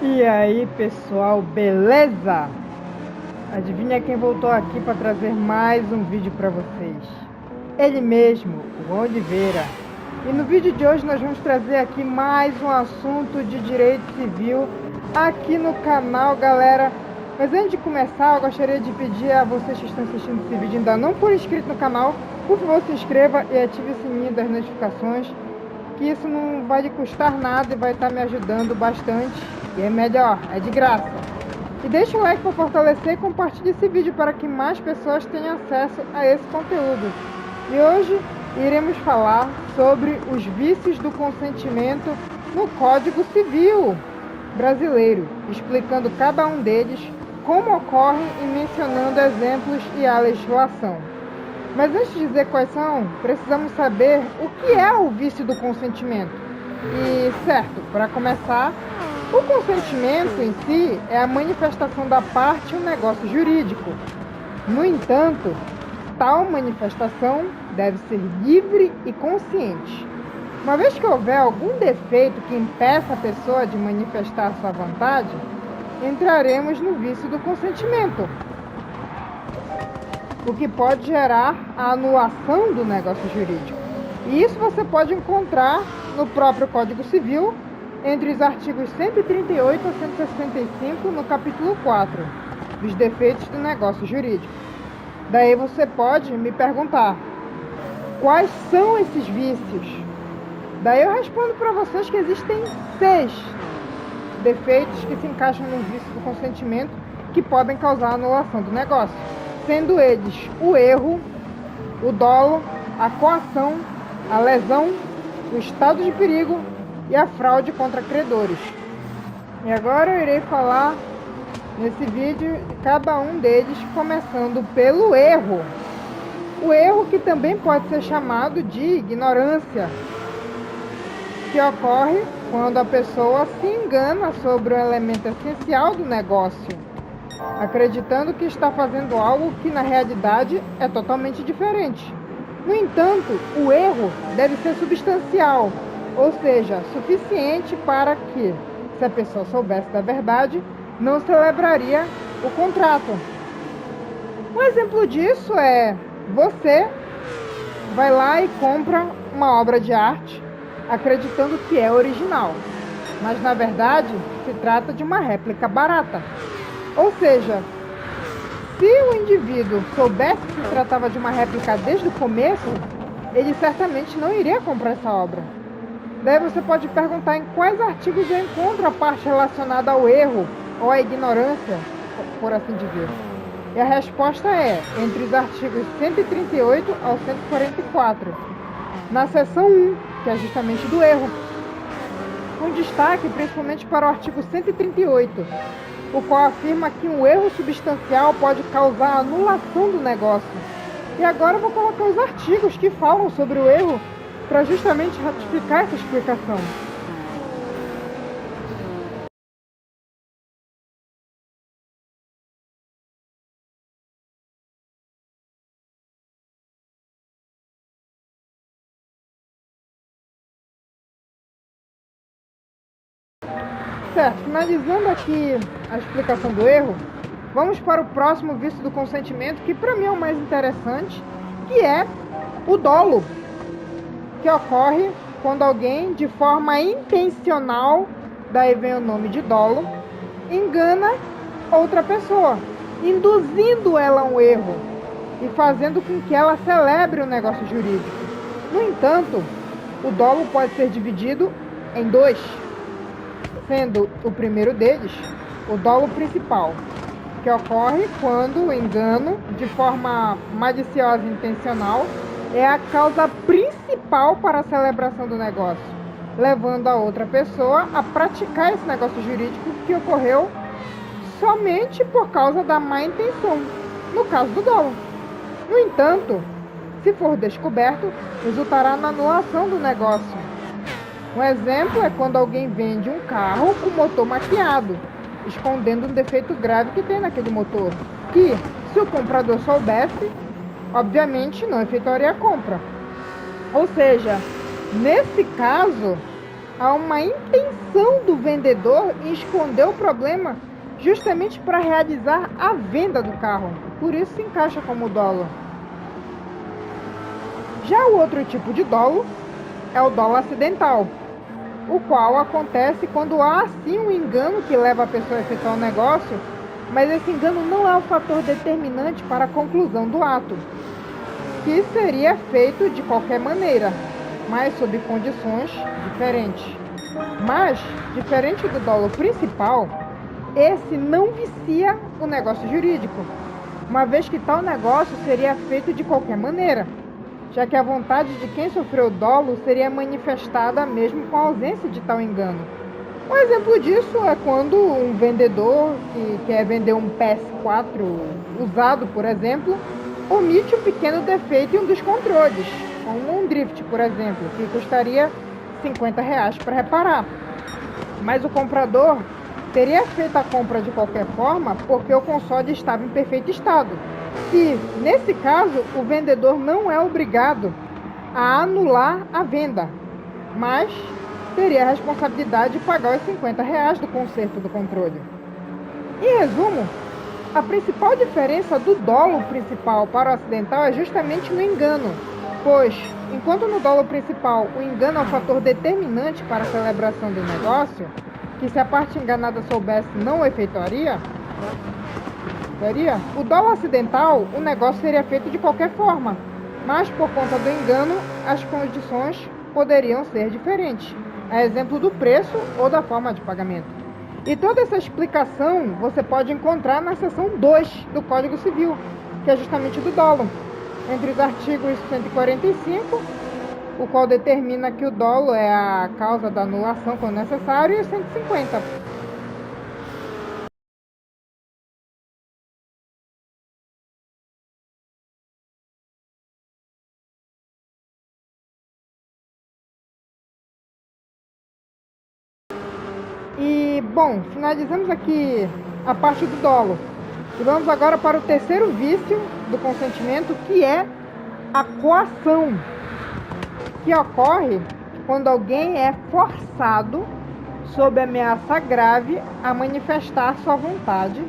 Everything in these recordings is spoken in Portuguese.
E aí, pessoal, beleza? Adivinha quem voltou aqui para trazer mais um vídeo para vocês? Ele mesmo, o Oliveira. E no vídeo de hoje nós vamos trazer aqui mais um assunto de direito civil aqui no canal, galera. Mas antes de começar, eu gostaria de pedir a vocês que estão assistindo esse vídeo ainda não for inscrito no canal, por favor, se inscreva e ative o sininho das notificações, que isso não vai lhe custar nada e vai estar me ajudando bastante. E é melhor, é de graça. E deixa o like para fortalecer e compartilhe esse vídeo para que mais pessoas tenham acesso a esse conteúdo. E hoje iremos falar sobre os vícios do consentimento no Código Civil brasileiro, explicando cada um deles, como ocorrem e mencionando exemplos e a legislação. Mas antes de dizer quais são, precisamos saber o que é o vício do consentimento. E, certo, para começar, o consentimento em si é a manifestação da parte em um negócio jurídico. No entanto, tal manifestação deve ser livre e consciente. Uma vez que houver algum defeito que impeça a pessoa de manifestar sua vontade, entraremos no vício do consentimento, o que pode gerar a anulação do negócio jurídico. E isso você pode encontrar no próprio Código Civil, entre os artigos 138 a 165, no capítulo 4, dos defeitos do negócio jurídico. Daí você pode me perguntar, quais são esses vícios? Daí eu respondo para vocês que existem 6 defeitos que se encaixam no vício do consentimento que podem causar a anulação do negócio, sendo eles o erro, o dolo, a coação, a lesão, o estado de perigo e a fraude contra credores. E agora eu irei falar nesse vídeo de cada um deles, começando pelo erro. O erro, que também pode ser chamado de ignorância, que ocorre quando a pessoa se engana sobre o elemento essencial do negócio, acreditando que está fazendo algo que na realidade é totalmente diferente. No entanto, o erro deve ser substancial, ou seja, suficiente para que, se a pessoa soubesse da verdade, não celebraria o contrato. Um exemplo disso é: você vai lá e compra uma obra de arte acreditando que é original, mas na verdade se trata de uma réplica barata. Ou seja, se o indivíduo soubesse que se tratava de uma réplica desde o começo, ele certamente não iria comprar essa obra. Daí você pode perguntar em quais artigos eu encontro a parte relacionada ao erro ou à ignorância, por assim dizer. E a resposta é entre os artigos 138 ao 144, na seção 1, que é justamente do erro. Um destaque principalmente para o artigo 138, o qual afirma que um erro substancial pode causar a anulação do negócio. E agora eu vou colocar os artigos que falam sobre o erro para justamente ratificar essa explicação. Certo, finalizando aqui a explicação do erro, vamos para o próximo vício do consentimento, que para mim é o mais interessante, que é o dolo, que ocorre quando alguém, de forma intencional, daí vem o nome de dolo, engana outra pessoa, induzindo ela a um erro e fazendo com que ela celebre o negócio jurídico. No entanto, o dolo pode ser dividido em 2, sendo o primeiro deles o dolo principal, que ocorre quando o engano, de forma maliciosa e intencional, é a causa principal para a celebração do negócio, levando a outra pessoa a praticar esse negócio jurídico que ocorreu somente por causa da má intenção, no caso do dolo. No entanto, se for descoberto, resultará na anulação do negócio. Um exemplo é quando alguém vende um carro com motor maquiado, escondendo um defeito grave que tem naquele motor, que, se o comprador soubesse, obviamente não efetuaria a compra. Ou seja, nesse caso, há uma intenção do vendedor em esconder o problema justamente para realizar a venda do carro. Por isso se encaixa como dolo. Já o outro tipo de dolo é o dolo acidental, o qual acontece quando há sim um engano que leva a pessoa a efetuar o negócio, mas esse engano não é o fator determinante para a conclusão do ato, que seria feito de qualquer maneira, mas sob condições diferentes. Mas, diferente do dolo principal, esse não vicia o negócio jurídico, uma vez que tal negócio seria feito de qualquer maneira, já que a vontade de quem sofreu o dolo seria manifestada mesmo com a ausência de tal engano. Um exemplo disso é quando um vendedor que quer vender um PS4 usado, por exemplo, omite um pequeno defeito em um dos controles, como um drift, por exemplo, que custaria R$50 para reparar. Mas o comprador teria feito a compra de qualquer forma porque o console estava em perfeito estado. E, nesse caso, o vendedor não é obrigado a anular a venda, mas teria a responsabilidade de pagar os R$50 do conserto do controle. Em resumo, a principal diferença do dolo principal para o acidental é justamente no engano, pois, enquanto no dolo principal o engano é o fator determinante para a celebração do negócio, que se a parte enganada soubesse não o efetuaria, o dolo acidental, o negócio seria feito de qualquer forma, mas por conta do engano, as condições poderiam ser diferentes, a exemplo do preço ou da forma de pagamento. E toda essa explicação você pode encontrar na seção 2 do Código Civil, que é justamente do dolo, entre os artigos 145, o qual determina que o dolo é a causa da anulação quando necessário, e os 150. E, bom, finalizamos aqui a parte do dolo. E vamos agora para o terceiro vício do consentimento, que é a coação, que ocorre quando alguém é forçado, sob ameaça grave, a manifestar sua vontade.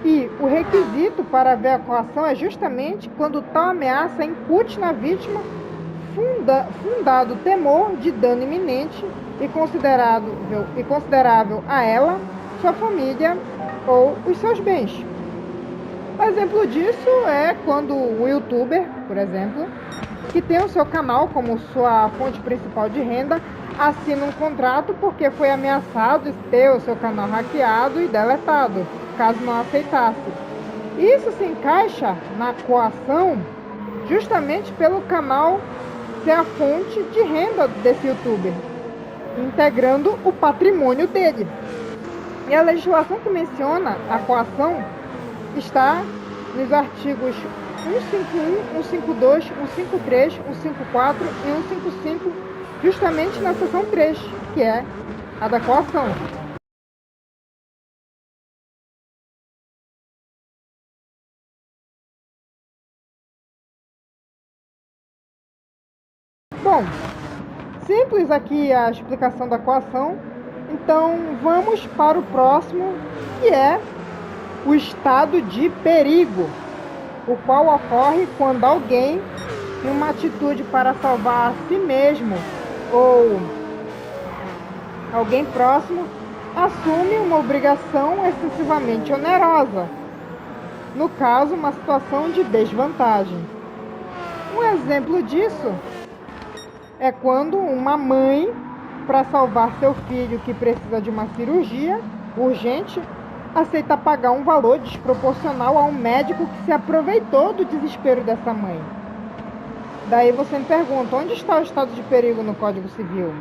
E o requisito para haver a coação é justamente quando tal ameaça incute na vítima fundado temor de dano iminente e considerável a ela, sua família ou os seus bens. Um exemplo disso é quando o youtuber, por exemplo, que tem o seu canal como sua fonte principal de renda, assina um contrato porque foi ameaçado de ter o seu canal hackeado e deletado, caso não aceitasse. Isso se encaixa na coação justamente pelo canal ser a fonte de renda desse youtuber, integrando o patrimônio dele. E a legislação que menciona a coação está nos artigos 151, 152, 153, 154 e 155, justamente na seção 3, que é a da coação. Bom, simples aqui a explicação da coação, então vamos para o próximo, que é o estado de perigo, o qual ocorre quando alguém, em uma atitude para salvar a si mesmo ou alguém próximo, assume uma obrigação excessivamente onerosa, no caso, uma situação de desvantagem. Um exemplo disso é quando uma mãe, para salvar seu filho que precisa de uma cirurgia urgente, aceita pagar um valor desproporcional a um médico que se aproveitou do desespero dessa mãe. Daí você me pergunta, onde está o estado de perigo no Código Civil?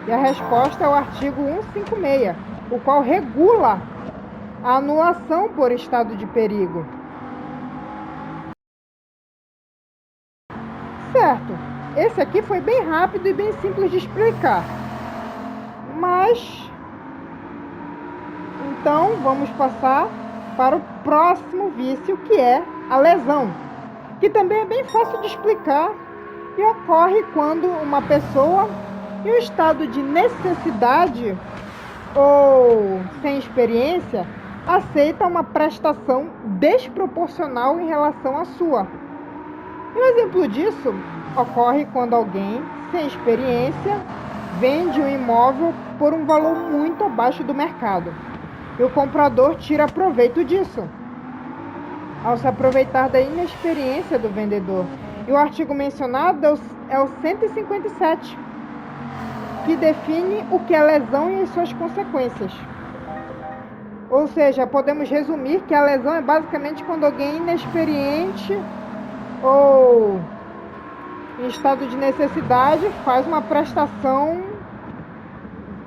E a resposta é o artigo 156, o qual regula a anulação por estado de perigo. Certo, esse aqui foi bem rápido e bem simples de explicar. Mas então, vamos passar para o próximo vício, que é a lesão, que também é bem fácil de explicar e ocorre quando uma pessoa E o estado de necessidade ou sem experiência aceita uma prestação desproporcional em relação à sua. Um exemplo disso ocorre quando alguém sem experiência vende um imóvel por um valor muito abaixo do mercado e o comprador tira proveito disso, ao se aproveitar da inexperiência do vendedor. E o artigo mencionado é o 157, que define o que é lesão e as suas consequências. Ou seja, podemos resumir que a lesão é basicamente quando alguém inexperiente ou em estado de necessidade faz uma prestação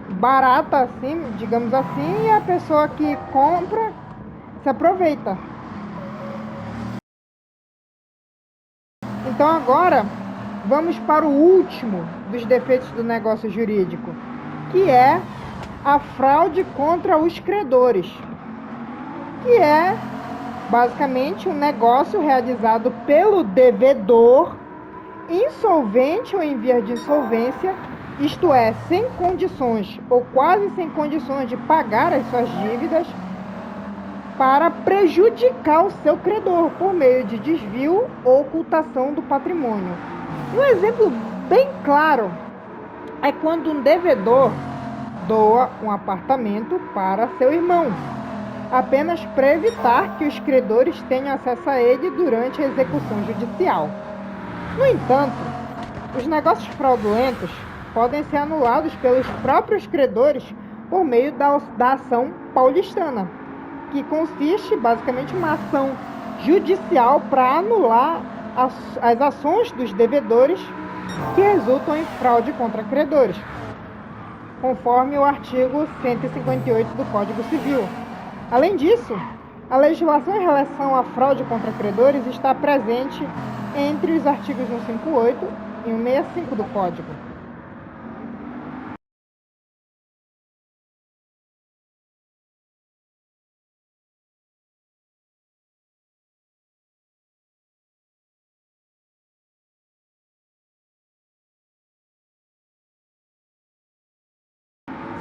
barata, assim, digamos assim, e a pessoa que compra se aproveita. Então agora vamos para o último dos defeitos do negócio jurídico, que é a fraude contra os credores, que é basicamente um negócio realizado pelo devedor insolvente ou em vias de insolvência, isto é, sem condições ou quase sem condições de pagar as suas dívidas, para prejudicar o seu credor por meio de desvio ou ocultação do patrimônio. Um exemplo bem claro é quando um devedor doa um apartamento para seu irmão, apenas para evitar que os credores tenham acesso a ele durante a execução judicial. No entanto, os negócios fraudulentos podem ser anulados pelos próprios credores por meio da ação paulistana, que consiste basicamente em uma ação judicial para anular as ações dos devedores que resultam em fraude contra credores, conforme o artigo 158 do Código Civil. Além disso, a legislação em relação à fraude contra credores está presente entre os artigos 158 e 165 do Código.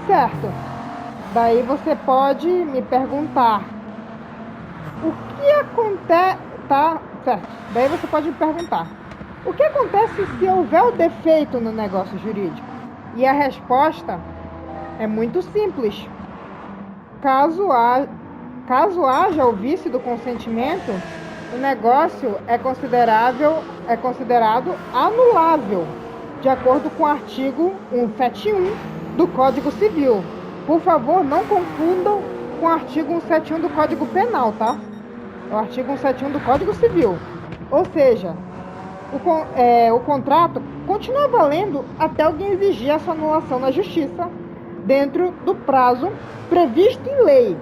Certo. Daí você pode me perguntar o que acontece, tá? Certo. Daí você pode me perguntar o que acontece se houver o defeito no negócio jurídico? E a resposta é muito simples. Caso haja o vício do consentimento, o negócio é considerado anulável, de acordo com o artigo 171 do Código Civil. Por favor, não confundam com o artigo 171 do Código Penal, tá? É o artigo 171 do Código Civil. Ou seja, o contrato continua valendo até alguém exigir a sua anulação na justiça dentro do prazo previsto em lei,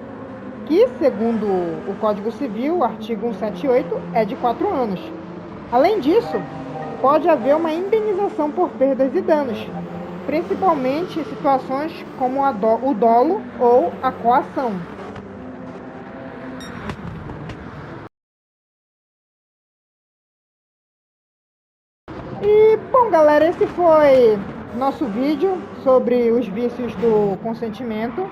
que, segundo o Código Civil, o artigo 178, é de 4 anos. Além disso, pode haver uma indenização por perdas e danos, principalmente em situações como o dolo ou a coação. E, bom, galera, esse foi nosso vídeo sobre os vícios do consentimento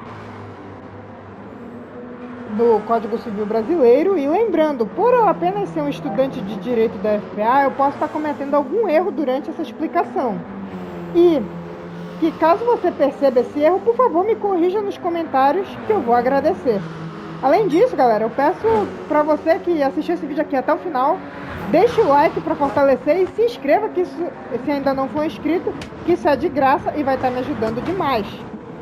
do Código Civil Brasileiro. E lembrando, por eu apenas ser um estudante de Direito da FPA, eu posso estar cometendo algum erro durante essa explicação. E que caso você perceba esse erro, por favor, me corrija nos comentários, que eu vou agradecer. Além disso, galera, eu peço para você que assistiu esse vídeo aqui até o final, deixe o like para fortalecer e se inscreva, se ainda não for inscrito, que isso é de graça e vai estar me ajudando demais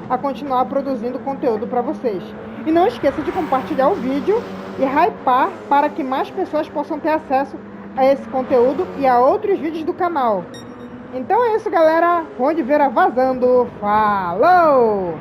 a continuar produzindo conteúdo para vocês. E não esqueça de compartilhar o vídeo e hypar para que mais pessoas possam ter acesso a esse conteúdo e a outros vídeos do canal. Então é isso, galera. Juan de Vera vazando. Falou!